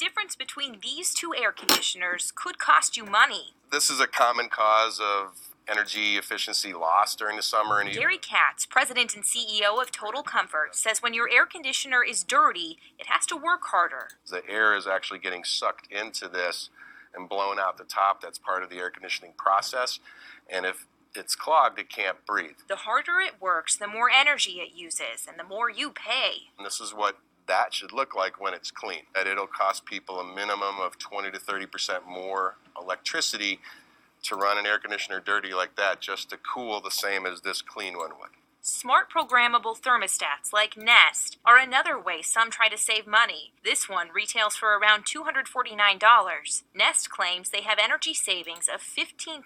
difference between these two air conditioners could cost you money. This is a common cause of energy efficiency loss during the summer. And Gary Katz, president and CEO of Total Comfort, says when your air conditioner is dirty, it has to work harder. The air is actually getting sucked into this and blown out the top. That's part of the air conditioning process. And if it's clogged, it can't breathe. The harder it works, the more energy it uses, and the more you pay. And this is what that should look like when it's clean. That it'll cost people a minimum of 20 to 30% more electricity to run an air conditioner dirty like that just to cool the same as this clean one would. Smart programmable thermostats like Nest are another way some try to save money. This one retails for around $249. Nest claims they have energy savings of 15%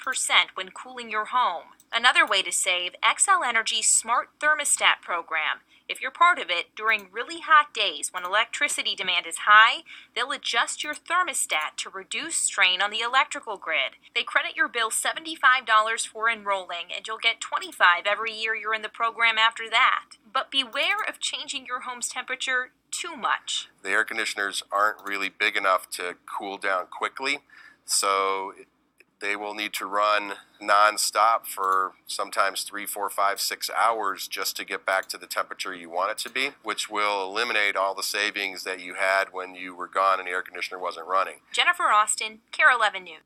when cooling your home. Another way to save, XL Energy's Smart Thermostat program. If you're part of it, during really hot days when electricity demand is high, they'll adjust your thermostat to reduce strain on the electrical grid. They credit your bill $75 for enrolling, and you'll get $25 every year you're in the program after that. But beware of changing your home's temperature too much. The air conditioners aren't really big enough to cool down quickly, so they will need to run non-stop for sometimes 3, 4, 5, 6 hours just to get back to the temperature you want it to be, which will eliminate all the savings that you had when you were gone and the air conditioner wasn't running. Jennifer Austin, KARE 11 News.